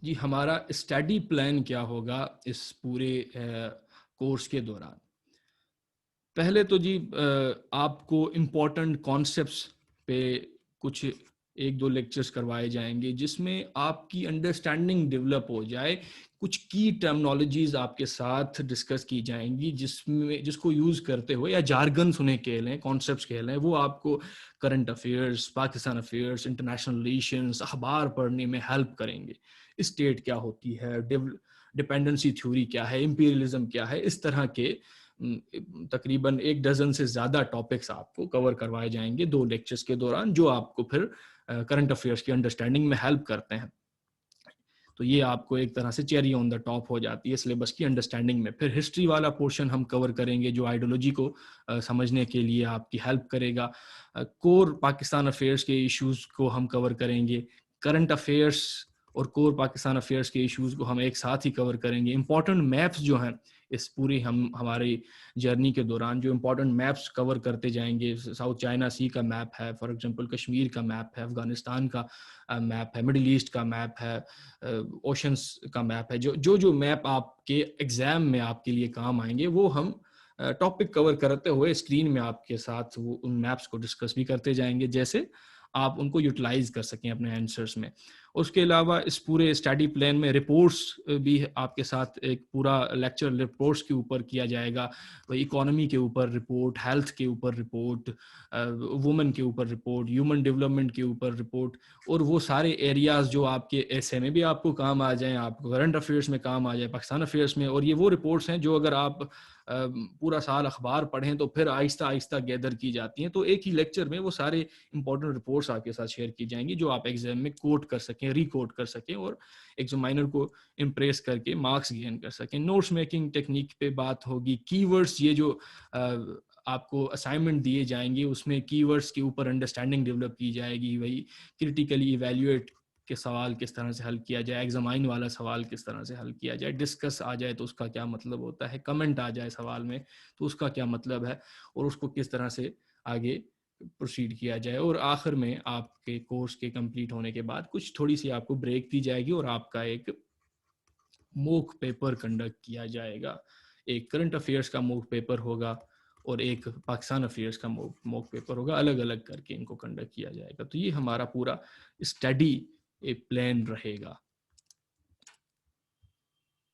जी, हमारा study plan क्या होगा इस पूरे कोर्स के दौरान? पहले तो जी आपको इम्पोर्टेंट कॉन्सेप्ट्स पे कुछ 1-2 लेक्चर्स करवाए जाएँगे, जिसमें आपकी अंडरस्टैंडिंग डेवलप हो जाए। कुछ की टर्मिनोलॉजीज़ आपके साथ डिस्कस की जाएँगी, जिसको यूज़ करते हुए या जार्गन्स उन्हें कह लें, कॉन्सेप्ट्स कह लें, वो आपको current affairs, Pakistan affairs, international relations, अखबार पढ़ने में हेल्प करेंगे। स्टेट क्या होती है, डिपेंडेंसी थ्योरी क्या है, इम्पीरियलिज़्म क्या है, इस तरह के तकरीबन 1 डज़न से ज़्यादा टॉपिक्स आपको कवर करवाए जाएँगे 2 लेक्चर्स के दौरान, जो आपको फिर करंट अफ़ेयर्स की अंडरस्टैंडिंग में हेल्प करते हैं। तो ये आपको एक तरह से चेरी ऑन द टॉप हो जाती है सिलेबस की अंडरस्टैंडिंग में। फिर हिस्ट्री वाला पोर्शन हम कवर करेंगे, जो आइडियोलॉजी को समझने के लिए आपकी हेल्प करेगा। कोर पाकिस्तान अफ़ेयर्स के इश्यूज़ को हम कवर करेंगे। करंट अफ़ेयर्स और कोर पाकिस्तान अफ़ेयर्स के इश्यूज़ को हम एक साथ ही कवर करेंगे। इम्पोर्टेंट मैप्स जो हैं, इस पूरी हमारी जर्नी के दौरान जो इम्पोर्टेंट मैप्स कवर करते जाएँगे, साउथ चाइना सी का मैप है, फॉर एग्ज़ाम्पल कश्मीर का मैप है, अफ़गानिस्तान का मैप है, मिडल ईस्ट का मैप है, ओशंस का मैप है। जो मैप आपके एग्ज़ाम में आपके लिए काम आएँगे, वो हम टॉपिक कवर करते हुए स्क्रीन में आपके साथ वो उन मैप्स को डिस्कस भी करते जाएँगे, जैसे आप उनको यूटिलाइज़ कर सकें अपने आंसर्स में। उसके अलावा इस पूरे स्टडी प्लान में रिपोर्ट्स भी आपके साथ एक पूरा लेक्चर रिपोर्ट्स के ऊपर किया जाएगा। वही इकोनॉमी के ऊपर रिपोर्ट, हेल्थ के ऊपर रिपोर्ट, वुमेन के ऊपर रिपोर्ट, ह्यूमन डेवलपमेंट के ऊपर रिपोर्ट, और वो सारे एरियाज़ जो आपके ऐसे में भी आपको काम आ जाएँ, आपको करंट अफ़ेयर्स में काम आ जाए, पाकिस्तान अफ़ेयर्स में। और ये वो रिपोर्ट्स हैं जो अगर आप पूरा साल अखबार पढ़ें तो फिर आहिस्ता-आहिस्ता गैदर की जाती हैं। तो एक ही लेक्चर में वो सारे इंपॉर्टेंट रिपोर्ट्स आपके साथ शेयर की जाएँगी, जो आप एग्ज़ाम में कोट कर सकें, रिकोट कर सकें और एग्ज़ामिनर को इम्प्रेस करके मार्क्स गेन कर सकें। नोट्स मेकिंग टेक्निक पे बात होगी। कीवर्ड्स, ये जो आपको असाइनमेंट दिए जाएँगे, उसमें कीवर्ड्स के ऊपर अंडरस्टैंडिंग डेवलप की जाएगी। वही क्रिटिकली इवैल्यूएट के सवाल किस तरह से हल किया जाए, एग्जामाइन वाला सवाल किस तरह से हल किया जाए, डिस्कस आ जाए तो उसका क्या मतलब होता है, कमेंट आ जाए सवाल में तो उसका क्या मतलब है, और उसको किस तरह से आगे प्रोसीड किया जाए। और आखिर में आपके कोर्स के कंप्लीट होने के बाद कुछ थोड़ी सी आपको ब्रेक दी जाएगी और आपका एक मॉक पेपर कंडक्ट किया जाएगा। एक करंट अफेयर्स का मॉक पेपर होगा और एक पाकिस्तान अफेयर्स का मॉक पेपर होगा, अलग अलग करके इनको कंडक्ट किया जाएगा। तो ये हमारा पूरा स्टडी प्लान रहेगा।